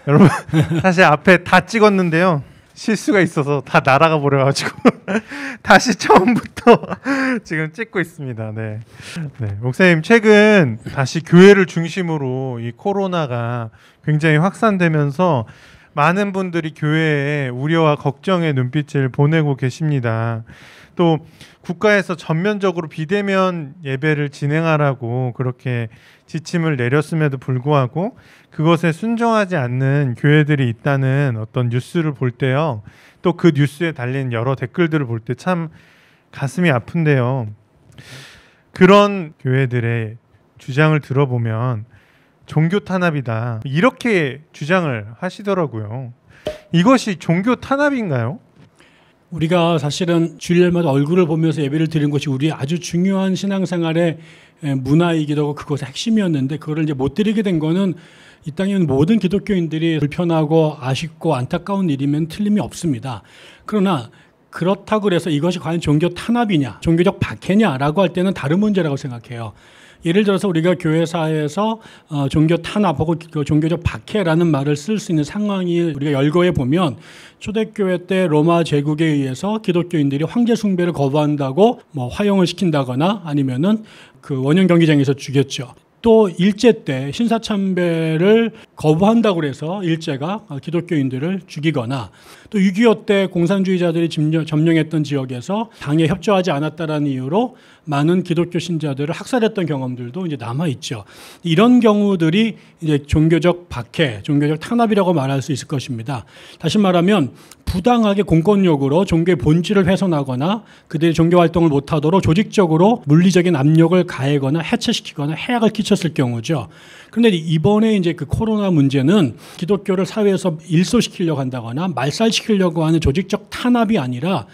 여러분 사실 앞에 다 찍었는데요. 실수가 있어서 다 날아가 버려가지고 다시 처음부터 지금 찍고 있습니다. 네. 목사님 최근 다시 교회를 중심으로 이 코로나가 굉장히 확산되면서 많은 분들이 교회에 우려와 걱정의 눈빛을 보내고 계십니다. 또 국가에서 전면적으로 비대면 예배를 진행하라고 그렇게 지침을 내렸음에도 불구하고 그것에 순종하지 않는 교회들이 있다는 어떤 뉴스를 볼 때요. 또 그 뉴스에 달린 여러 댓글들을 볼 때 참 가슴이 아픈데요. 그런 교회들의 주장을 들어보면 종교 탄압이다. 이렇게 주장을 하시더라고요. 이것이 종교 탄압인가요? 우리가 사실은 주일마다 얼굴을 보면서 예배를 드리는 것이 우리의 아주 중요한 신앙생활의 문화이기도 하고 그것의 핵심이었는데 그거를 이제 못 드리게 된 거는 이 땅에 있는 모든 기독교인들이 불편하고 아쉽고 안타까운 일이면 틀림이 없습니다. 그러나 그렇다고 해서 이것이 과연 종교 탄압이냐, 종교적 박해냐라고 할 때는 다른 문제라고 생각해요. 예를 들어서 우리가 교회사에서 종교 탄압하고 종교적 박해라는 말을 쓸 수 있는 상황이 우리가 열거해 보면 초대교회 때 로마 제국에 의해서 기독교인들이 황제 숭배를 거부한다고 뭐 화형을 시킨다거나 아니면은 그 원형 경기장에서 죽였죠. 또 일제 때 신사참배를 거부한다고 해서 일제가 기독교인들을 죽이거나 또 6.25 때 공산주의자들이 점령했던 지역에서 당에 협조하지 않았다는 이유로 많은 기독교 신자들을 학살했던 경험들도 이제 남아 있죠. 이런 경우들이 이제 종교적 박해, 종교적 탄압이라고 말할 수 있을 것입니다. 다시 말하면 부당하게 공권력으로 종교의 본질을 훼손하거나 그들이 종교 활동을 못하도록 조직적으로 물리적인 압력을 가해거나 해체시키거나 해악을 끼쳤을 경우죠. 그런데 이번에 이제 그 코로나 문제는 기독교를 사회에서 일소시키려고 한다거나 말살시키려고 하는 조직적 탄압이 아니라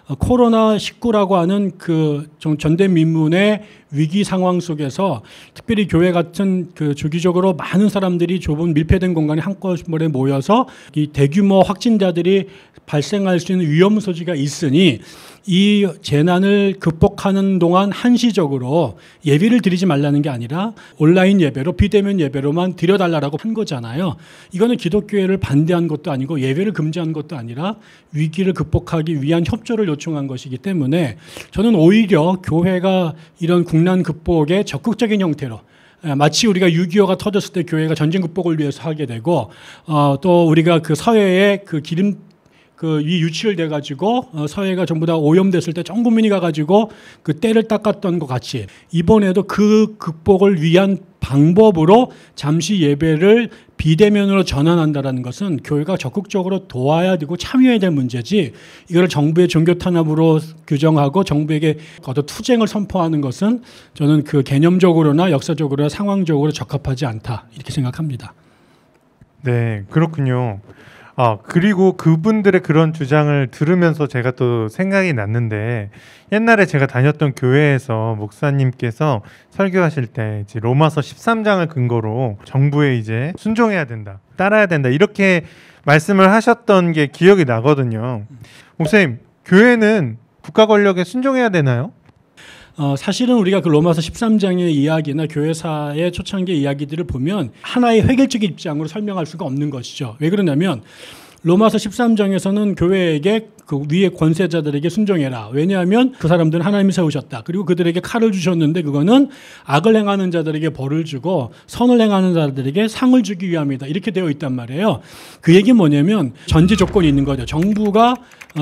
코로나19라고 하는 그 전대미문의 위기 상황 속에서 특별히 교회 같은 그 주기적으로 많은 사람들이 좁은 밀폐된 공간에 한꺼번에 모여서 이 대규모 확진자들이 발생할 수 있는 위험 소지가 있으니 이 재난을 극복하는 동안 한시적으로 예배를 드리지 말라는 게 아니라 온라인 예배로 비대면 예배로만 드려달라고 한 거잖아요. 이거는 기독교회를 반대한 것도 아니고 예배를 금지한 것도 아니라 위기를 극복하기 위한 협조를 요청한 것이기 때문에 저는 오히려 교회가 이런 국난 극복의 적극적인 형태로 마치 우리가 6.25가 터졌을 때 교회가 전쟁 극복을 위해서 하게 되고 또 우리가 그 사회의 그 기름 이 유치를 돼 가지고 사회가 전부 다 오염됐을 때 전 국민이 가가지고 그 때를 닦았던 것 같이 이번에도 그 극복을 위한 방법으로 잠시 예배를 비대면으로 전환한다는 것은 교회가 적극적으로 도와야 되고 참여해야 될 문제지 이걸 정부의 종교 탄압으로 규정하고 정부에게 어떤 투쟁을 선포하는 것은 저는 그 개념적으로나 역사적으로나 상황적으로 적합하지 않다 이렇게 생각합니다. 네, 그렇군요. 그리고 그분들의 그런 주장을 들으면서 제가 또 생각이 났는데 옛날에 제가 다녔던 교회에서 목사님께서 설교하실 때 이제 로마서 13장을 근거로 정부에 이제 순종해야 된다, 따라야 된다 이렇게 말씀을 하셨던 게 기억이 나거든요. 목사님, 교회는 국가 권력에 순종해야 되나요? 사실은 우리가 그 로마서 13장의 이야기나 교회사의 초창기 이야기들을 보면 하나의 획일적인 입장으로 설명할 수가 없는 것이죠. 왜 그러냐면 로마서 13장에서는 교회에게 그 위의 권세자들에게 순종해라. 왜냐하면 그 사람들은 하나님이 세우셨다. 그리고 그들에게 칼을 주셨는데 그거는 악을 행하는 자들에게 벌을 주고 선을 행하는 자들에게 상을 주기 위함이다. 이렇게 되어 있단 말이에요. 그 얘기는 뭐냐면 전제 조건이 있는 거죠. 정부가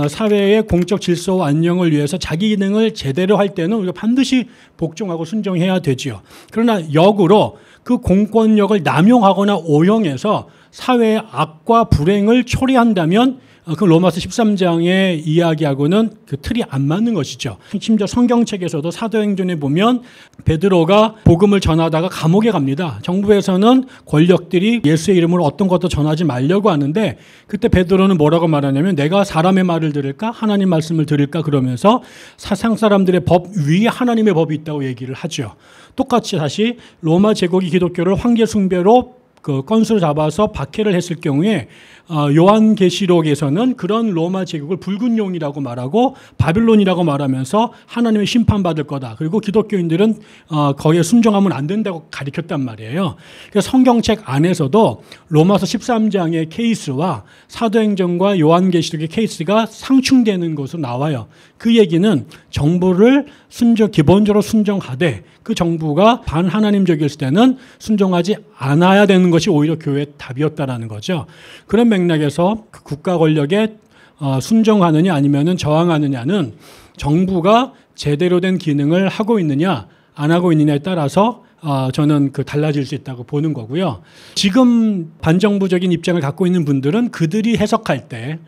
사회의 공적 질서와 안녕을 위해서 자기 기능을 제대로 할 때는 우리가 반드시 복종하고 순종해야 되지요. 그러나 역으로 그 공권력을 남용하거나 오용해서 사회의 악과 불행을 초래한다면 그 로마서 13장의 이야기하고는 그 틀이 안 맞는 것이죠. 심지어 성경책에서도 사도행전에 보면 베드로가 복음을 전하다가 감옥에 갑니다. 정부에서는 권력들이 예수의 이름으로 어떤 것도 전하지 말려고 하는데 그때 베드로는 뭐라고 말하냐면 내가 사람의 말을 들을까 하나님 말씀을 들을까 그러면서 사상 사람들의 법 위에 하나님의 법이 있다고 얘기를 하죠. 똑같이 다시 로마 제국이 기독교를 황제 숭배로 그 건수로 잡아서 박해를 했을 경우에 요한계시록에서는 그런 로마 제국을 붉은 용이라고 말하고 바빌론이라고 말하면서 하나님의 심판받을 거다. 그리고 기독교인들은 거기에 순종하면 안 된다고 가르쳤단 말이에요. 그래서 성경책 안에서도 로마서 13장의 케이스와 사도행전과 요한계시록의 케이스가 상충되는 것으로 나와요. 그 얘기는 정부를 기본적으로 순종하되 그 정부가 반하나님적일 때는 순종하지 않아야 되는 것이 오히려 교회의 답이었다라는 거죠. 그런 맥락에서 그 국가 권력에 순종하느냐 아니면은 저항하느냐는 정부가 제대로 된 기능을 하고 있느냐 안 하고 있느냐에 따라서 저는 달라질 수 있다고 보는 거고요. 지금 반정부적인 입장을 갖고 있는 분들은 그들이 해석할 때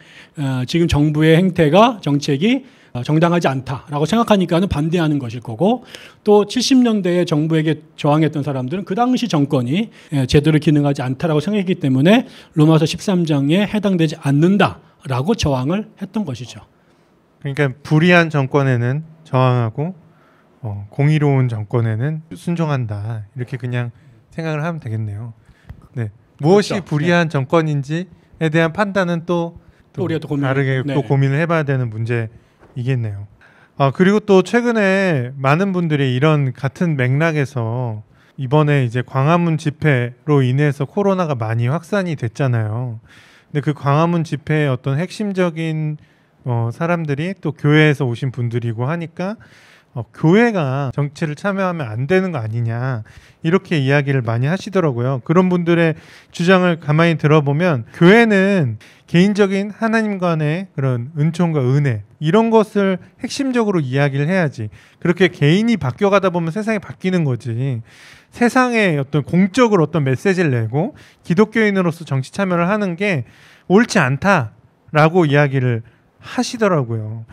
지금 정부의 행태가 정책이 정당하지 않다라고 생각하니까는 반대하는 것일 거고, 또 70년대에 정부에게 저항했던 사람들은 그 당시 정권이 제대로 기능하지 않다라고 생각했기 때문에 로마서 13장에 해당되지 않는다라고 저항을 했던 것이죠. 그러니까 불의한 정권에는 저항하고 공의로운 정권에는 순종한다, 이렇게 그냥 생각을 하면 되겠네요. 네. 무엇이 그렇죠. 불의한 정권인지에 대한 판단은 또 우리가 또 다르게 네. 또 고민을 해봐야 되는 문제이겠네요. 그리고 또 최근에 많은 분들이 이런 같은 맥락에서 이번에 이제 광화문 집회로 인해서 코로나가 많이 확산이 됐잖아요. 근데 그 광화문 집회의 어떤 핵심적인 사람들이 또 교회에서 오신 분들이고 하니까 교회가 정치를 참여하면 안 되는 거 아니냐, 이렇게 이야기를 많이 하시더라고요. 그런 분들의 주장을 가만히 들어보면 교회는 개인적인 하나님 간의 그런 은총과 은혜, 이런 것을 핵심적으로 이야기를 해야지, 그렇게 개인이 바뀌어가다 보면 세상이 바뀌는 거지, 세상에 어떤 공적으로 어떤 메시지를 내고 기독교인으로서 정치 참여를 하는 게 옳지 않다라고 이야기를 하시더라고요.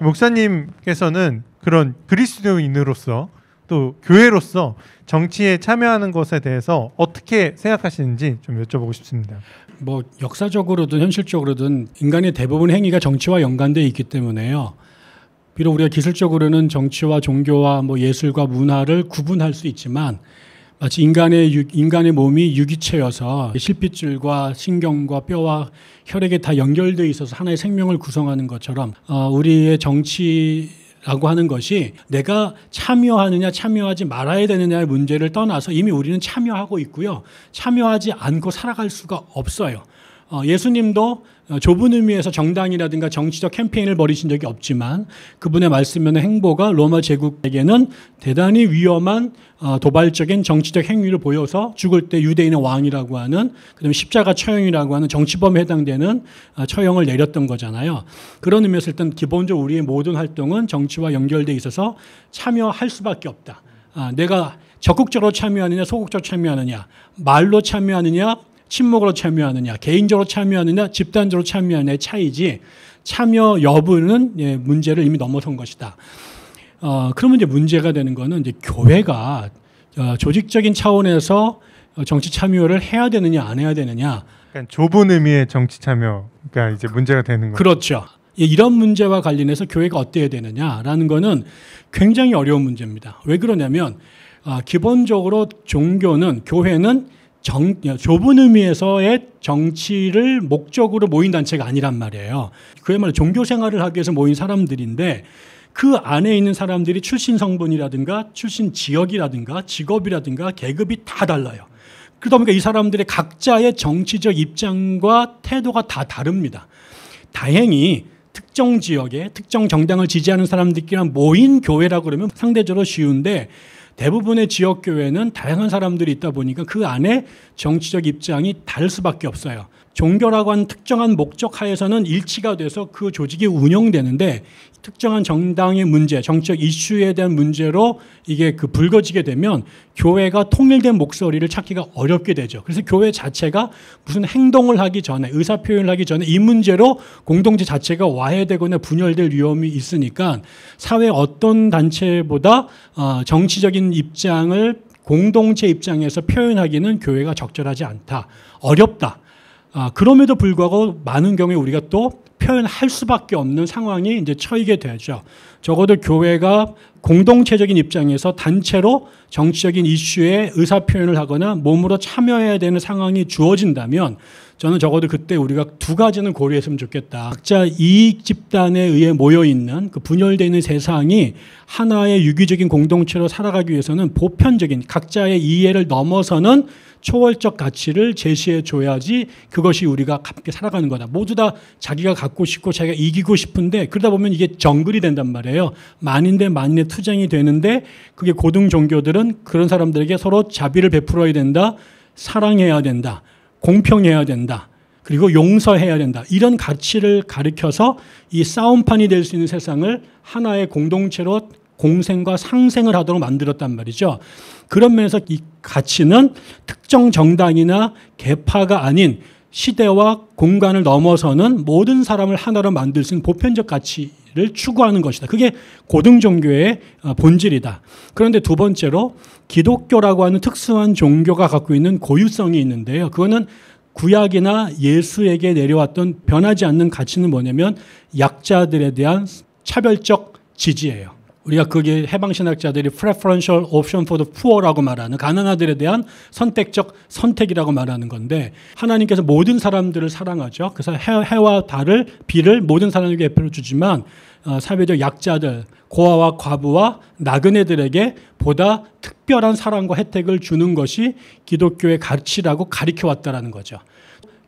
목사님께서는 그런 그리스도인으로서 또 교회로서 정치에 참여하는 것에 대해서 어떻게 생각하시는지 좀 여쭤보고 싶습니다. 뭐 역사적으로든 현실적으로든 인간의 대부분 행위가 정치와 연관되어 있기 때문에요. 비록 우리가 기술적으로는 정치와 종교와 뭐 예술과 문화를 구분할 수 있지만, 마치 인간의 몸이 유기체여서 실핏줄과 신경과 뼈와 혈액에 다 연결되어 있어서 하나의 생명을 구성하는 것처럼 우리의 정치라고 하는 것이 내가 참여하느냐 참여하지 말아야 되느냐의 문제를 떠나서 이미 우리는 참여하고 있고요. 참여하지 않고 살아갈 수가 없어요. 예수님도 좁은 의미에서 정당이라든가 정치적 캠페인을 벌이신 적이 없지만 그분의 말씀이나 행보가 로마 제국에게는 대단히 위험한 도발적인 정치적 행위를 보여서 죽을 때 유대인의 왕이라고 하는, 그다음에 십자가 처형이라고 하는 정치범에 해당되는 처형을 내렸던 거잖아요. 그런 의미에서 일단 기본적으로 우리의 모든 활동은 정치와 연결되어 있어서 참여할 수밖에 없다. 내가 적극적으로 참여하느냐 소극적으로 참여하느냐, 말로 참여하느냐 침묵으로 참여하느냐, 개인적으로 참여하느냐, 집단적으로 참여하느냐의 차이지, 참여 여부는 문제를 이미 넘어선 것이다. 그러면 이제 문제가 되는 거는 이제 교회가 조직적인 차원에서 정치 참여를 해야 되느냐, 안 해야 되느냐. 그러니까 좁은 의미의 정치 참여가 이제 문제가 되는 거죠. 그렇죠. 이런 문제와 관련해서 교회가 어때야 되느냐라는 거는 굉장히 어려운 문제입니다. 왜 그러냐면 기본적으로 교회는 좁은 의미에서의 정치를 목적으로 모인 단체가 아니란 말이에요. 그야말로 종교 생활을 하기 위해서 모인 사람들인데, 그 안에 있는 사람들이 출신 성분이라든가 출신 지역이라든가 직업이라든가 계급이 다 달라요. 그러다 보니까 이 사람들의 각자의 정치적 입장과 태도가 다 다릅니다. 다행히 특정 지역에 특정 정당을 지지하는 사람들끼리 모인 교회라고 그러면 상대적으로 쉬운데, 대부분의 지역교회는 다양한 사람들이 있다 보니까 그 안에 정치적 입장이 다를 수밖에 없어요. 종교라고 하는 특정한 목적 하에서는 일치가 돼서 그 조직이 운영되는데, 특정한 정당의 문제, 정치적 이슈에 대한 문제로 이게 불거지게 되면 교회가 통일된 목소리를 찾기가 어렵게 되죠. 그래서 교회 자체가 무슨 행동을 하기 전에, 의사표현을 하기 전에 이 문제로 공동체 자체가 와해되거나 분열될 위험이 있으니까 사회 어떤 단체보다 정치적인 입장을 공동체 입장에서 표현하기는 교회가 적절하지 않다, 어렵다. 그럼에도 불구하고 많은 경우에 우리가 또 표현할 수밖에 없는 상황이 이제 처하게 되죠. 적어도 교회가 공동체적인 입장에서 단체로 정치적인 이슈에 의사표현을 하거나 몸으로 참여해야 되는 상황이 주어진다면 저는 적어도 그때 우리가 두 가지는 고려했으면 좋겠다. 각자 이익 집단에 의해 모여있는 그 분열되어 있는 세상이 하나의 유기적인 공동체로 살아가기 위해서는 보편적인 각자의 이해를 넘어서는 초월적 가치를 제시해 줘야지 그것이 우리가 함께 살아가는 거다. 모두 다 자기가 갖고 싶고 자기가 이기고 싶은데 그러다 보면 이게 정글이 된단 말이에요. 만인 대 만인의 투쟁이 되는데 그게 고등 종교들은 그런 사람들에게 서로 자비를 베풀어야 된다. 사랑해야 된다. 공평해야 된다. 그리고 용서해야 된다. 이런 가치를 가리켜서 이 싸움판이 될 수 있는 세상을 하나의 공동체로 공생과 상생을 하도록 만들었단 말이죠. 그런 면에서 이 가치는 특정 정당이나 계파가 아닌 시대와 공간을 넘어서는 모든 사람을 하나로 만들 수 있는 보편적 가치를 추구하는 것이다. 그게 고등 종교의 본질이다. 그런데 두 번째로 기독교라고 하는 특수한 종교가 갖고 있는 고유성이 있는데요. 그거는 구약이나 예수에게 내려왔던 변하지 않는 가치는 뭐냐면 약자들에 대한 차별적 지지예요. 우리가 그게 해방신학자들이 preferential option for the poor라고 말하는 가난하들에 대한 선택적 선택이라고 말하는 건데 하나님께서 모든 사람들을 사랑하죠. 그래서 해와 비를 모든 사람에게 베풀어 주지만 사회적 약자들, 고아와 과부와 나그네들에게 보다 특별한 사랑과 혜택을 주는 것이 기독교의 가치라고 가리켜 왔다라는 거죠.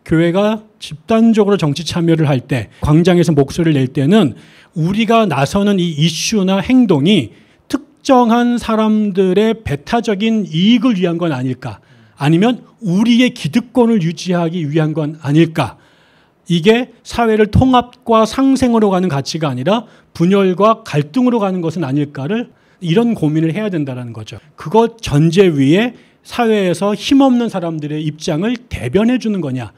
교회가 집단적으로 정치 참여를 할 때, 광장에서 목소리를 낼 때는 우리가 나서는 이 이슈나 행동이 특정한 사람들의 배타적인 이익을 위한 건 아닐까? 아니면 우리의 기득권을 유지하기 위한 건 아닐까? 이게 사회를 통합과 상생으로 가는 가치가 아니라 분열과 갈등으로 가는 것은 아닐까를 이런 고민을 해야 된다는 거죠. 그것 전제 위에 사회에서 힘없는 사람들의 입장을 대변해 주는 거냐.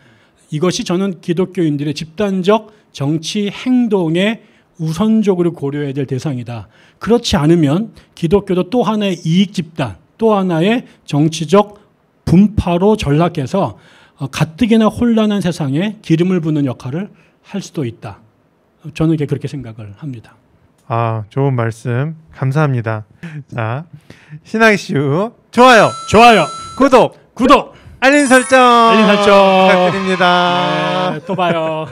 이것이 저는 기독교인들의 집단적 정치 행동에 우선적으로 고려해야 될 대상이다. 그렇지 않으면 기독교도 또 하나의 이익 집단, 또 하나의 정치적 분파로 전락해서 가뜩이나 혼란한 세상에 기름을 부는 역할을 할 수도 있다. 저는 그렇게 생각을 합니다. 아, 좋은 말씀 감사합니다. 자, 신학 이슈 좋아요, 구독, 알림 설정 부탁드립니다. 네, 또 봐요.